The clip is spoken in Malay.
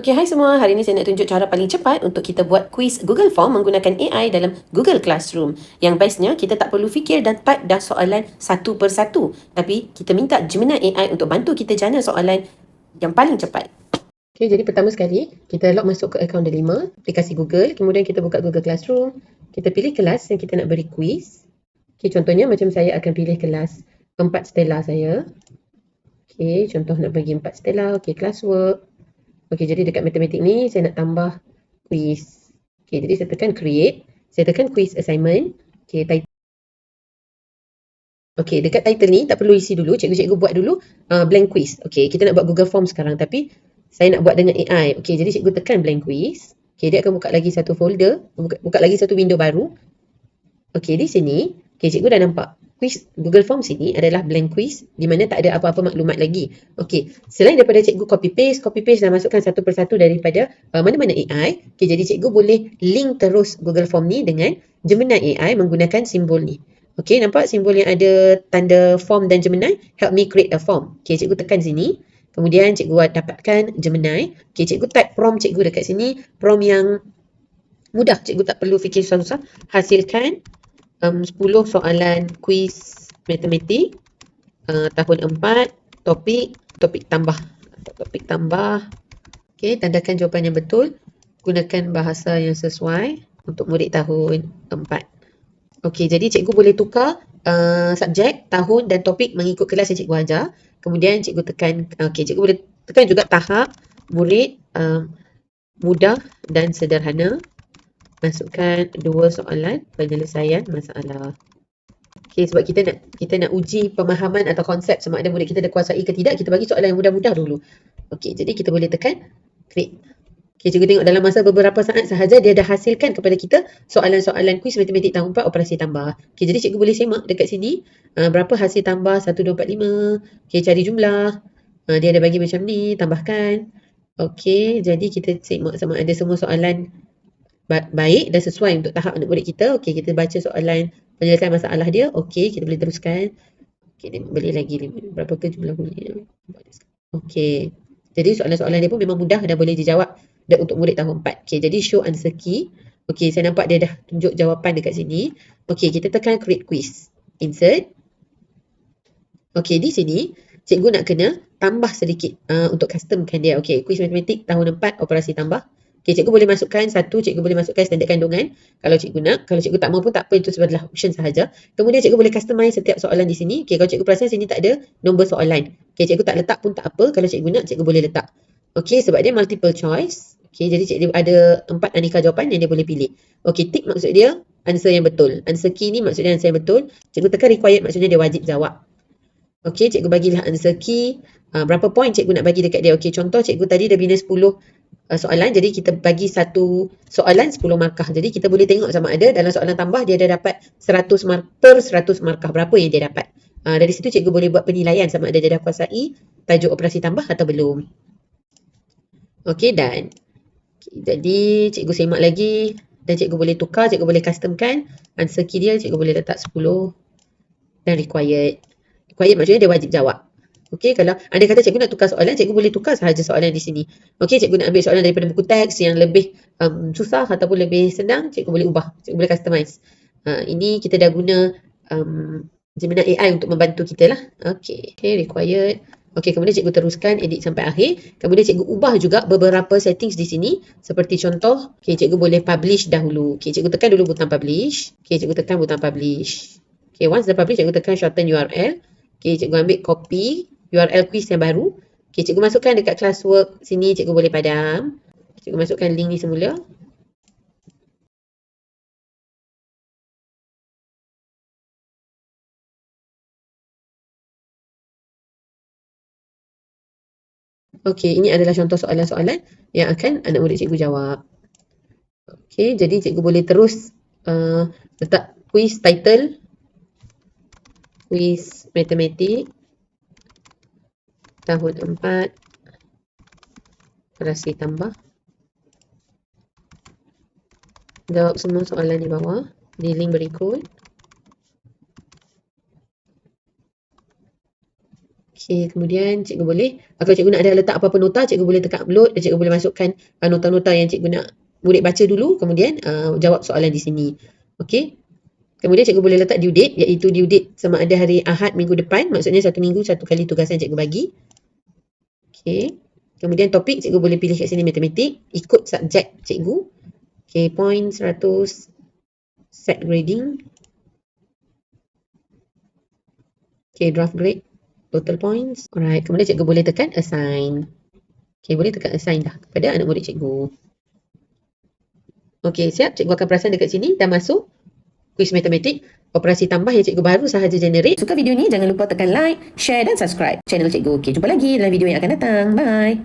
Okey, hai semua. Hari ini saya nak tunjuk cara paling cepat untuk kita buat kuis Google Form menggunakan AI dalam Google Classroom. Yang bestnya, kita tak perlu fikir dan type dah soalan satu persatu. Tapi, kita minta Gemini AI untuk bantu kita jana soalan yang paling cepat. Okey, jadi pertama sekali, kita log masuk ke akaun Delima, aplikasi Google. Kemudian kita buka Google Classroom. Kita pilih kelas yang kita nak beri kuis. Okey, contohnya macam saya akan pilih kelas 4 Stella saya. Okey, contoh nak bagi 4 Stella. Okey, classwork. Okey, jadi dekat matematik ni saya nak tambah quiz. Okey, jadi saya tekan create. Saya tekan quiz assignment. Okey, title. Okey, dekat title ni tak perlu isi dulu. Cikgu-cikgu buat dulu blank quiz. Okey, kita nak buat Google Form sekarang tapi saya nak buat dengan AI. Okey, jadi cikgu tekan blank quiz. Okey, dia akan buka lagi satu folder, buka lagi satu window baru. Okey, di sini, okey, cikgu dah nampak quiz Google Form sini adalah blank quiz di mana tak ada apa-apa maklumat lagi. Okey, selain daripada cikgu copy paste dan masukkan satu persatu daripada mana-mana AI. Okey, jadi cikgu boleh link terus Google Form ni dengan Gemini AI menggunakan simbol ni. Okey, nampak simbol yang ada tanda form dan Gemini? Help me create a form. Okey, cikgu tekan sini. Kemudian cikgu dapatkan Gemini. Okey, cikgu type prompt cikgu dekat sini. Prompt yang mudah, cikgu tak perlu fikir susah-susah. Hasilkan 10 soalan kuis matematik tahun 4, topik tambah. Okey, tandakan jawapan yang betul. Gunakan bahasa yang sesuai untuk murid tahun 4. Okey, jadi cikgu boleh tukar subjek, tahun dan topik mengikut kelas yang cikgu ajar. Kemudian cikgu tekan, okey, cikgu boleh tekan juga tahap murid mudah dan sederhana. Masukkan 2 soalan penyelesaian masalah. Okey, sebab kita nak uji pemahaman atau konsep sama ada murid kita ada kuasai ke tidak, kita bagi soalan yang mudah-mudah dulu. Okey, jadi kita boleh tekan create. Okey, cikgu tengok dalam masa beberapa saat sahaja dia dah hasilkan kepada kita soalan-soalan kuis matematik tahun 4 operasi tambah. Okey, jadi cikgu boleh semak dekat sini berapa hasil tambah 1, 2, 4, 5. Okey, cari jumlah. Dia ada bagi macam ni, tambahkan. Okey, jadi kita semak sama ada semua soalan baik dan sesuai untuk tahap anak murid kita. Okey, kita baca soalan penyelesaian masalah dia. Okey, kita boleh teruskan. Okey, dia boleh lagi berapa ke jumlah murid. Okey. Jadi soalan-soalan dia pun memang mudah dan boleh dijawab untuk murid tahun 4. Okey, jadi show answer key. Okey, saya nampak dia dah tunjuk jawapan dekat sini. Okey, kita tekan create quiz. Insert. Okey, di sini cikgu nak kena tambah sedikit untuk customkan dia. Okey, kuis matematik tahun 4 operasi tambah. Okey, cikgu boleh masukkan satu, cikgu boleh masukkan standard kandungan kalau cikgu nak. Kalau cikgu tak mahu pun tak apa, itu sebagai option sahaja. Kemudian cikgu boleh customize setiap soalan di sini. Okey, kalau cikgu perasan sini tak ada nombor soalan. Okey, cikgu tak letak pun tak apa. Kalau cikgu nak, cikgu boleh letak. Okey, sebab dia multiple choice. Okey, jadi cikgu ada 4 aneka jawapan yang dia boleh pilih. Okey, tick maksud dia answer yang betul. Answer key ni maksudnya answer yang betul. Cikgu tekan required maksudnya dia wajib jawab. Okey, cikgu bagilah answer key. Berapa point cikgu nak bagi dekat dia. Okey, contoh cikgu tadi dah bina 10 soalan. Jadi kita bagi satu soalan 10 markah. Jadi kita boleh tengok sama ada dalam soalan tambah dia dah dapat 100 per 100 markah. Berapa yang dia dapat. Dari situ cikgu boleh buat penilaian sama ada dia dah kuasai tajuk operasi tambah atau belum. Okey, dan jadi cikgu semak lagi dan cikgu boleh tukar, cikgu boleh customkan answer key dia, cikgu boleh letak 10 dan required. Required maksudnya dia wajib jawab. Okey, kalau anda kata cikgu nak tukar soalan, cikgu boleh tukar sahaja soalan di sini. Okey, cikgu nak ambil soalan daripada buku teks yang lebih susah ataupun lebih senang, cikgu boleh ubah, cikgu boleh customize. Ini kita dah guna Gemini AI untuk membantu kita lah. Okey, required. Okey, kemudian cikgu teruskan edit sampai akhir. Kemudian cikgu ubah juga beberapa settings di sini. Seperti contoh, okey, cikgu boleh publish dahulu. Okey, cikgu tekan dulu butang publish. Okey, cikgu tekan butang publish. Okey, once dah publish, cikgu tekan shorten URL. Okey, cikgu ambil copy URL quiz yang baru. Okey, cikgu masukkan dekat classwork sini, cikgu boleh padam. Cikgu masukkan link ni semula. Okey, ini adalah contoh soalan-soalan yang akan anak murid cikgu jawab. Okey, jadi cikgu boleh terus letak quiz title. Quiz matematik tahun 4 operasi tambah. Jawab semua soalan di bawah di link berikut. Okey, kemudian cikgu boleh, kalau cikgu nak ada letak apa-apa nota, cikgu boleh tekan upload dan cikgu boleh masukkan nota-nota yang cikgu nak murid baca dulu, kemudian jawab soalan di sini. Okey. Kemudian cikgu boleh letak due date, iaitu due date sama ada hari Ahad minggu depan, maksudnya 1 minggu 1 kali tugasan cikgu bagi. Okey. Kemudian topik cikgu boleh pilih kat sini matematik, ikut subjek cikgu. Okey, point 100, set grading. Okey, draft grade, total points. Alright, kemudian cikgu boleh tekan assign. Okey, boleh tekan assign dah kepada anak murid cikgu. Okey, siap. Cikgu akan perasan dekat sini dah masuk kuis matematik. Operasi tambah yang cikgu baru sahaja generate. Suka video ni, jangan lupa tekan like, share dan subscribe channel cikgu. Okey, jumpa lagi dalam video yang akan datang. Bye.